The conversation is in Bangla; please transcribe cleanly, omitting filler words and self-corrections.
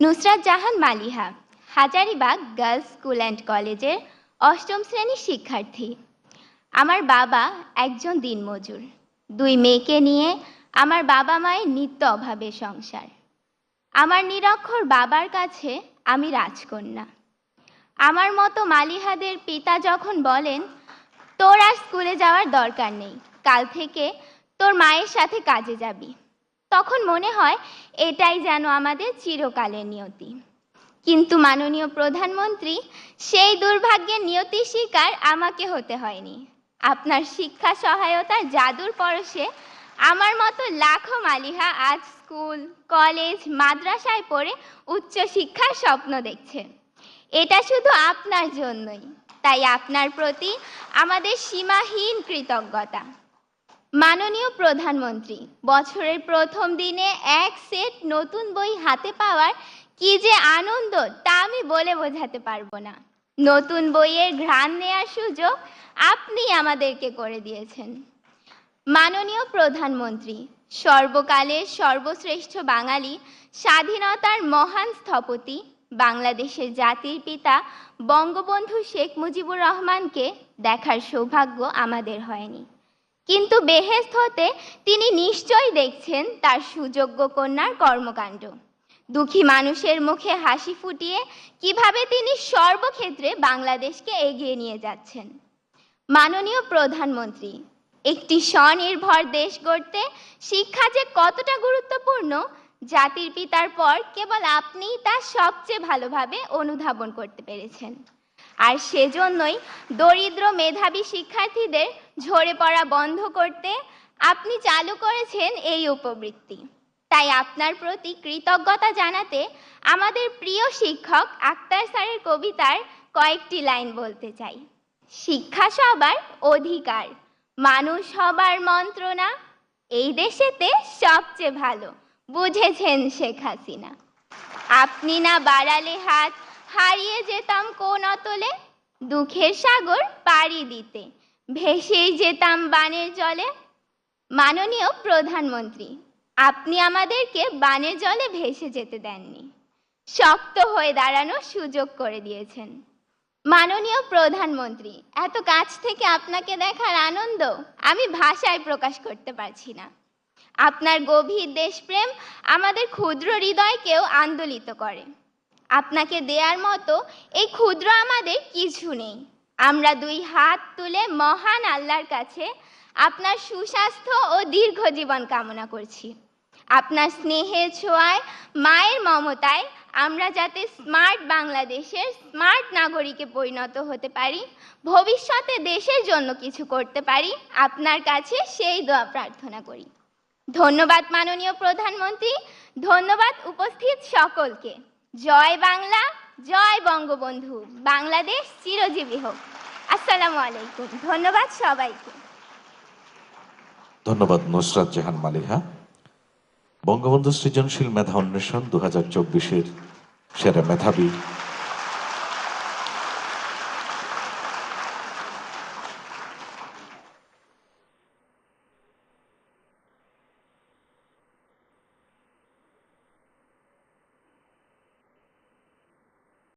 Nusrat Jahan Maliha, Hazaribagh girls school and কলেজের অষ্টম শ্রেণীর শিক্ষার্থী। আমার বাবা একজন দিনমজুর। 2 মেয়েকে নিয়ে আমার বাবা মায়ের নিত্য অভাবের সংসার। আমার নিরক্ষর বাবার কাছে আমি রাজকন্যা। আমার মতো মালিহাদের পিতা যখন বলেন, তোর আর স্কুলে যাওয়ার দরকার নেই, কাল থেকে তোর মায়ের সাথে কাজে যাবি, তখন মনে হয় এটাই যেন আমাদের চিরকালের নিয়তি। কিন্তু মাননীয় প্রধানমন্ত্রী, সেই দুর্ভাগ্যের নিয়তির শিকার আমাকে হতে হয়নি। আপনার শিক্ষা সহায়তার জাদুর পরশে আমার মতো লাখো মালিহা আজ স্কুল, কলেজ, মাদ্রাসায় পড়ে উচ্চ শিক্ষার স্বপ্ন দেখছে। এটা শুধু আপনার জন্যই, তাই আপনার প্রতি আমাদের সীমাহীন কৃতজ্ঞতা। মাননীয় প্রধানমন্ত্রী, বছরের প্রথম দিনে এক সেট নতুন বই হাতে পাওয়ার কি যে আনন্দ তা আমি বলে বোঝাতে পারবো না। নতুন বইয়ের ঘ্রাণ নেওয়ার সুযোগ আপনি আমাদেরকে করে দিয়েছেন। মাননীয় প্রধানমন্ত্রী, সর্বকালের সর্বশ্রেষ্ঠ বাঙালি, স্বাধীনতার মহান স্থপতি, বাংলাদেশের জাতির পিতা বঙ্গবন্ধু শেখ মুজিবুর রহমানকে দেখার সৌভাগ্য আমাদের হয়নি, কিন্তু বেহেশত হতে তিনি নিশ্চয়ই দেখছেন তার সুযোগ্য কন্যার কর্মকাণ্ড। দুঃখী মানুষের মুখে হাসি ফুটিয়ে কিভাবে তিনি সর্বক্ষেত্রে বাংলাদেশকে এগিয়ে নিয়ে যাচ্ছেন। মাননীয় প্রধানমন্ত্রী, একটি স্বনির্ভর দেশ গড়তে শিক্ষা যে কতটা গুরুত্বপূর্ণ, জাতির পিতার পর কেবল আপনিই তা সবচেয়ে ভালোভাবে অনুধাবন করতে পেরেছেন। আর সেজন্যই দরিদ্র মেধাবী শিক্ষার্থীদের ঝরে পড়া বন্ধ করতে আপনি চালু করেছেন এই উপবৃত্তি। তাই আপনার প্রতি কৃতজ্ঞতা জানাতে আমাদের প্রিয় শিক্ষক আক্তার স্যারের কবিতার কয়েকটি লাইন বলতে চাই। শিক্ষা সবার অধিকার, মানুষ হবার মন্ত্রণা, এই দেশেতে সবচেয়ে ভালো বুঝেছেন শেখ হাসিনা। আপনি না বাড়ালে হাত, হারিয়ে যেতাম কোন অতলে, দুঃখের সাগর পাড়ি দিতে ভেসেই যেতাম বানের জলে। মাননীয় প্রধানমন্ত্রী, আপনি আমাদেরকে বানের জলে ভেসে যেতে দেননি, শক্ত হয়ে দাঁড়ানোর সুযোগ করে দিয়েছেন। মাননীয় প্রধানমন্ত্রী, এত কাছ থেকে আপনাকে দেখার আনন্দ আমি ভাষায় প্রকাশ করতে পারছি না। আপনার গভীর দেশপ্রেম আমাদের ক্ষুদ্র হৃদয়কেও আন্দোলিত করে। আপনাকে দেওয়ার মতো এই ক্ষুদ্র আমাদের কিছু নেই। আমরা 2 হাত তুলে মহান আল্লাহর কাছে আপনার সুস্বাস্থ্য ও দীর্ঘ জীবন কামনা করছি। আপনার স্নেহের ছোঁয়ায়, মায়ের মমতায় আমরা যাতে স্মার্ট বাংলাদেশের স্মার্ট নাগরিকে পরিণত হতে পারি, ভবিষ্যতে দেশের জন্য কিছু করতে পারি, আপনার কাছে সেই দোয়া প্রার্থনা করি। ধন্যবাদ মাননীয় প্রধানমন্ত্রী, ধন্যবাদ উপস্থিত সকলকে। জয় বাংলা, জয় বঙ্গবন্ধু, বাংলাদেশ চিরজীবী হোক। আসসালামু আলাইকুম। ধন্যবাদ সবাইকে। ধন্যবাদ নুসরাত জাহান মালিহা। বঙ্গবন্ধু সৃজনশীল মেধা অন্বেষণ 2024-এর সেরা মেধাবী